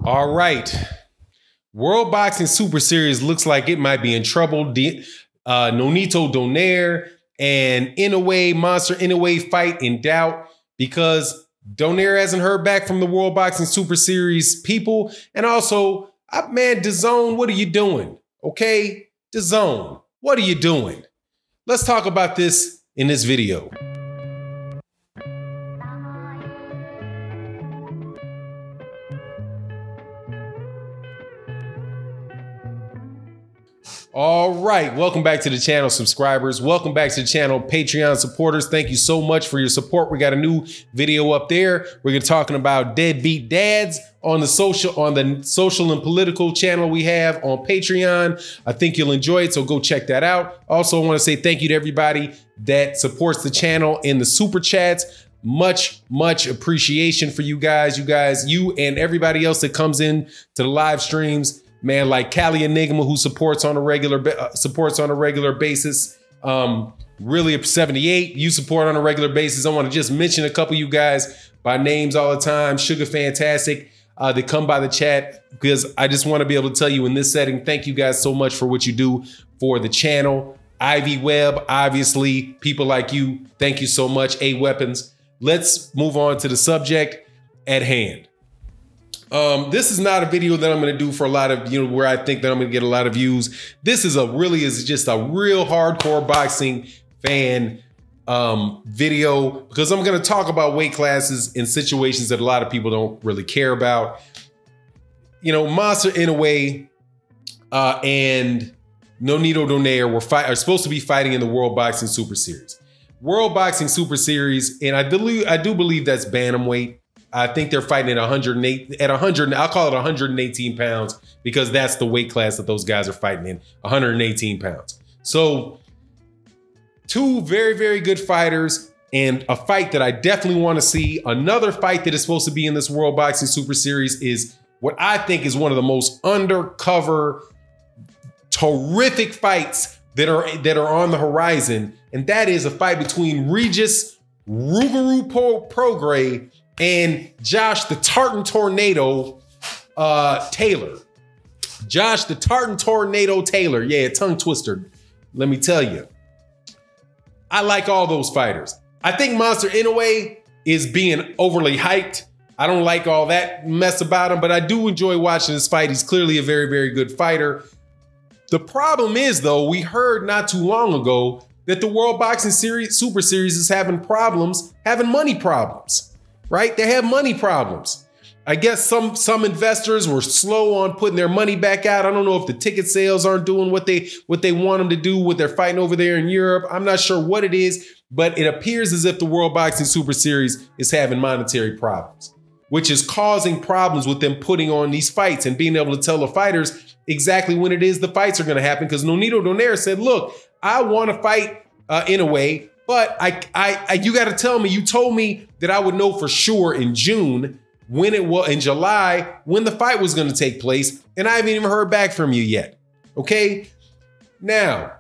All right. World Boxing Super Series looks like it might be in trouble. Nonito, Doniare, and Inoue, Monster Inoue fight in doubt because Doniare hasn't heard back from the World Boxing Super Series people. And also, man, Dazn, what are you doing? Okay? Dazn, what are you doing? Let's talk about this in this video. All right, welcome back to the channel, subscribers. Welcome back to the channel, Patreon supporters. Thank you so much for your support. We got a new video up there. We're talking about deadbeat dads on the social and political channel we have on Patreon. I think you'll enjoy it, so go check that out. Also, I want to say thank you to everybody that supports the channel in the super chats. Much appreciation for you guys. You and everybody else that comes in to the live streams. Man, like Cali Enigma, who supports on a regular basis. Really, 78, you support on a regular basis. I want to just mention a couple of you guys by names all the time. Sugar Fantastic, they come by the chat because I just want to be able to tell you in this setting, thank you guys so much for what you do for the channel. Ivy Webb, obviously, people like you, thank you so much. A Weapons. Let's move on to the subject at hand. This is not a video that I'm going to do for a lot of, where I think that I'm going to get a lot of views. This is just a real hardcore boxing fan video because I'm going to talk about weight classes in situations that a lot of people don't really care about. Monster Inoue and Nonito Doniare are supposed to be fighting in the World Boxing Super Series. World Boxing Super Series, and I do believe that's bantamweight. I think they're fighting at 108, I'll call it 118 pounds because that's the weight class that those guys are fighting in, 118 pounds. So two very good fighters and a fight that I definitely want to see. Another fight that is supposed to be in this World Boxing Super Series is what I think is one of the most undercover, terrific fights that are on the horizon. And that is a fight between Regis Prograis and Josh the Tartan Tornado Taylor. Josh the Tartan Tornado Taylor. Yeah, tongue twister. Let me tell you. I like all those fighters. I think Monster Inoue is being overly hyped. I don't like all that mess about him, but I do enjoy watching this fight. He's clearly a very good fighter. The problem is, though, we heard not too long ago that the World Boxing Super Series is having money problems. Right? They have money problems. I guess some investors were slow on putting their money back out. I don't know if the ticket sales aren't doing what they want them to do with their fighting over there in Europe. I'm not sure what it is, but it appears as if the World Boxing Super Series is having monetary problems, which is causing problems with them putting on these fights and being able to tell the fighters exactly when it is the fights are going to happen. Because Nonito Doniare said, look, I want to fight Inoue, but you got to tell me, you told me that I would know for sure in June when it was, in July, when the fight was going to take place. And I haven't even heard back from you yet. Okay. Now,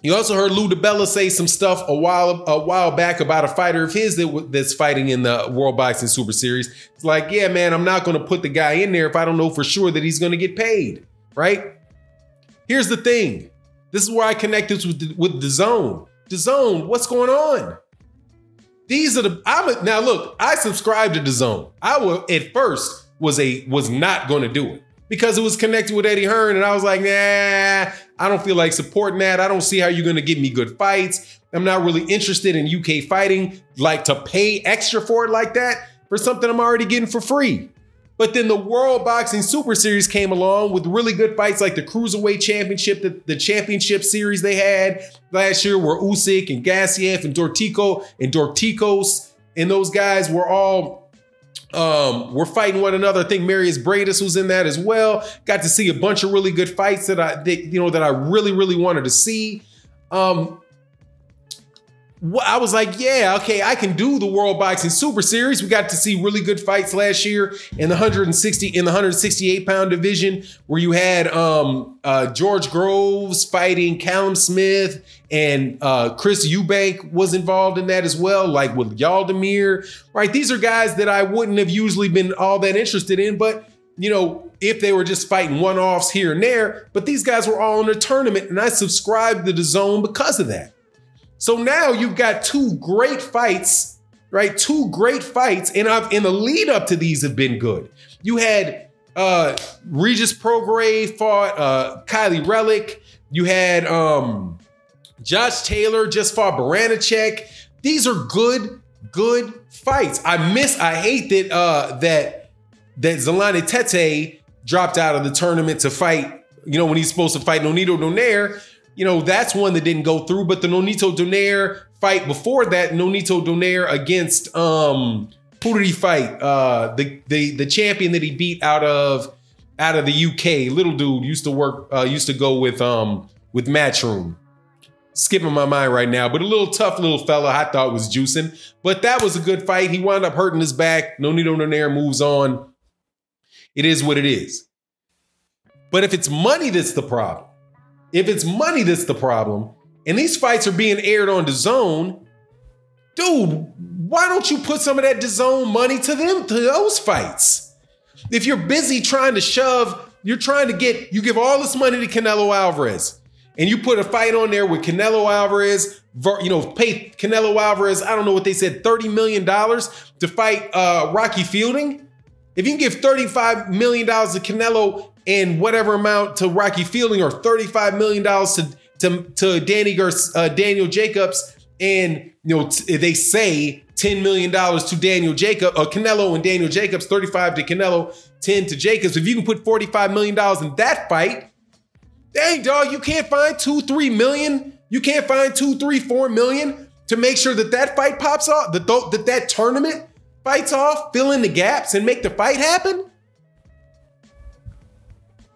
you also heard Lou DiBella say some stuff a while back about a fighter of his that's fighting in the World Boxing Super Series. It's like, yeah, man, I'm not going to put the guy in there if I don't know for sure that he's going to get paid. Right. Here's the thing. This is where I connected with Dazn. Dazn, what's going on? These are now look, I subscribe to Dazn. At first was not going to do it because it was connected with Eddie Hearn, and I was like, nah, I don't feel like supporting that. I don't see how you're going to give me good fights. I'm not really interested in UK fighting, like to pay extra for it like that for something I'm already getting for free. But then the World Boxing Super Series came along with really good fights like the Cruiserweight Championship, the championship series they had last year where Usyk and Gassiev and Dorticos and those guys were all were fighting one another. I think Marius Bradis was in that as well. Got to see a bunch of really good fights that I really wanted to see. I was like, yeah, okay, I can do the World Boxing Super Series. We got to see really good fights last year in the 168 pound division where you had George Groves fighting Callum Smith, and Chris Eubank was involved in that as well, like with Yaldemir, right? These are guys that I wouldn't have usually been all that interested in, but you know, if they were just fighting one-offs here and there, but these guys were all in a tournament, and I subscribed to DAZN because of that. So now you've got two great fights, right? Two great fights, and in the lead up to these have been good. You had Regis Prograis fought Kylie Relic. You had Josh Taylor just fought Baranachek. These are good fights. I hate that Zolani Tete dropped out of the tournament to fight, you know, when he's supposed to fight Nonito Doniare. You know, that's one that didn't go through, but the Nonito Doniare fight before that, Nonito Doniare against, who did he fight? The champion that he beat out of the UK, little dude, used to go with Matchroom. Skipping my mind right now, but a tough little fella I thought was juicing. But that was a good fight. He wound up hurting his back. Nonito Doniare moves on. It is what it is. But if it's money that's the problem, and these fights are being aired on DAZN, dude, why don't you put some of that DAZN money to those fights? If you're busy trying to shove, you give all this money to Canelo Alvarez, and you put a fight on there with Canelo Alvarez, you know, pay Canelo Alvarez, I don't know what they said, $30 million to fight Rocky Fielding. If you can give $35 million to Canelo and whatever amount to Rocky Fielding, or $35 million to Daniel Jacobs, and you know they say $10 million to Daniel Jacobs, Canelo and Daniel Jacobs, 35 to Canelo, 10 to Jacobs. If you can put $45 million in that fight, dang, dog, you can't find $2-3 million. You can't find $2-4 million to make sure that fight pops off, that tournament fights off, fill in the gaps, and make the fight happen.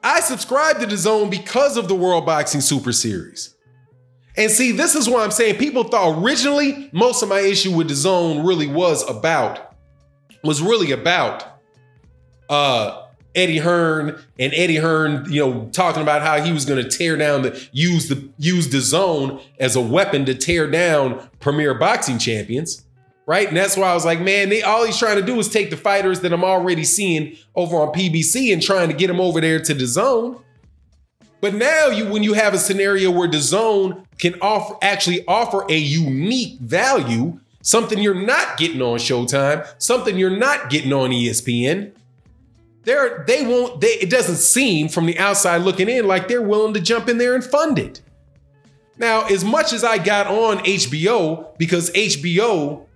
I subscribe to DAZN because of the World Boxing Super Series. And see, this is what I'm saying. People thought originally most of my issue with DAZN was really about Eddie Hearn, and Eddie Hearn, you know, talking about how he was going to use DAZN as a weapon to tear down premier boxing champions, right? And that's why I was like, man, all he's trying to do is take the fighters that I'm already seeing over on PBC and trying to get them over there to DAZN. But now when you have a scenario where DAZN can actually offer a unique value, something you're not getting on Showtime, something you're not getting on ESPN, it doesn't seem from the outside looking in like they're willing to jump in there and fund it. Now, as much as I got on HBO, because HBO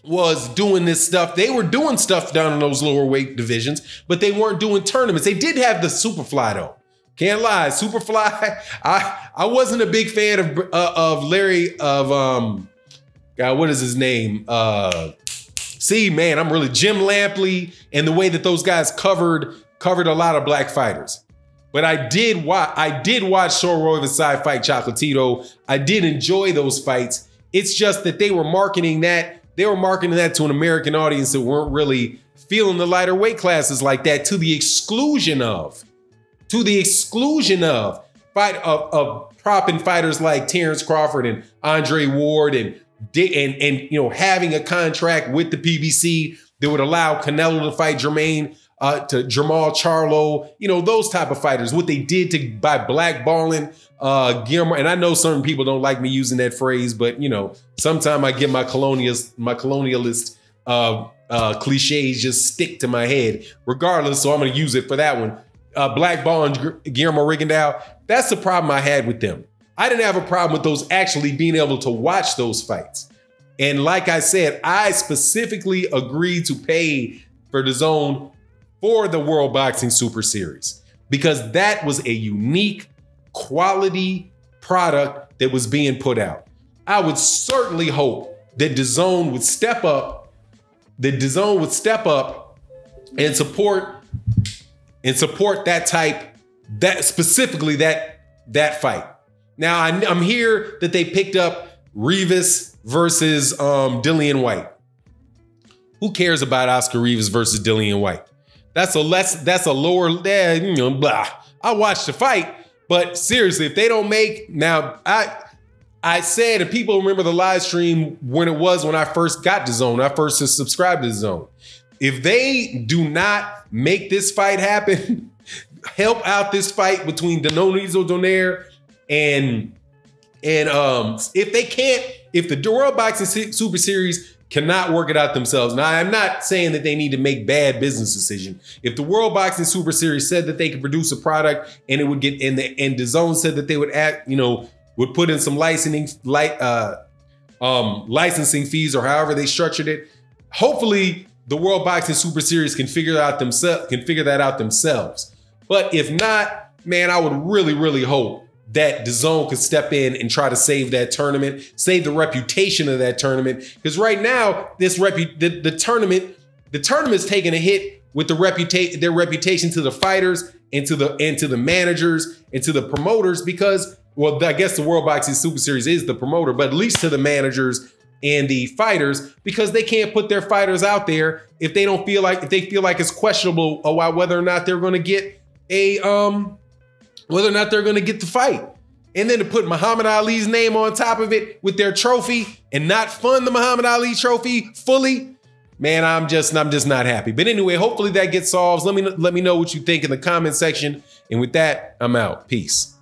was doing this stuff, they were doing stuff down in those lower weight divisions, but they weren't doing tournaments. They did have the Superfly though. Can't lie, Superfly. I wasn't a big fan of Larry, God, what is his name? See, man, I'm really Jim Lampley, and the way that those guys covered a lot of black fighters. But I did watch Shoro Vs. fight Chocolatito. I did enjoy those fights. It's just that they were marketing that to an American audience that weren't really feeling the lighter weight classes like that, to the exclusion of propping fighters like Terrence Crawford and Andre Ward and you know, having a contract with the PBC that would allow Canelo to fight Jamal Charlo, you know, those type of fighters. What they did by blackballing Guillermo, and I know certain people don't like me using that phrase, but you know, sometimes I get my colonialist cliches just stick to my head, regardless. So I'm going to use it for that one. Blackballing Guillermo Rigondeaux. That's the problem I had with them. I didn't have a problem with those actually being able to watch those fights. And like I said, I specifically agreed to pay for DAZN for the World Boxing Super Series, because that was a unique quality product that was being put out. I would certainly hope that DAZN would step up, and support specifically that fight. Now, I'm here that they picked up Rivas versus Dillian White. Who cares about Oscar Rivas versus Dillian White? That's a lower, you know, blah. I watched the fight, but seriously, if they don't make, now I said, and people remember the live stream when I first got DAZN, I first subscribed to DAZN. if they do not make this fight happen, help out this fight between Nonito Doniare and if they can't, if the World Boxing Super Series cannot work it out themselves. Now, I'm not saying that they need to make bad business decisions. If the World Boxing Super Series said that they could produce a product and it would get and Dazn said that they would would put in some licensing fees or however they structured it. Hopefully, the World Boxing Super Series can figure that out themselves. But if not, man, I would really, really hope that Dazn could step in and try to save that tournament, save the reputation of that tournament. Because right now, the tournament's taking a hit with their reputation to the fighters and to the managers and to the promoters. Because, well, I guess the World Boxing Super Series is the promoter, but at least to the managers and the fighters, because they can't put their fighters out there if they feel like it's questionable about whether or not they're going to get the fight. And then to put Muhammad Ali's name on top of it with their trophy and not fund the Muhammad Ali trophy fully, man, I'm just not happy. But anyway, hopefully that gets solved. Let me know what you think in the comment section. And with that, I'm out. Peace.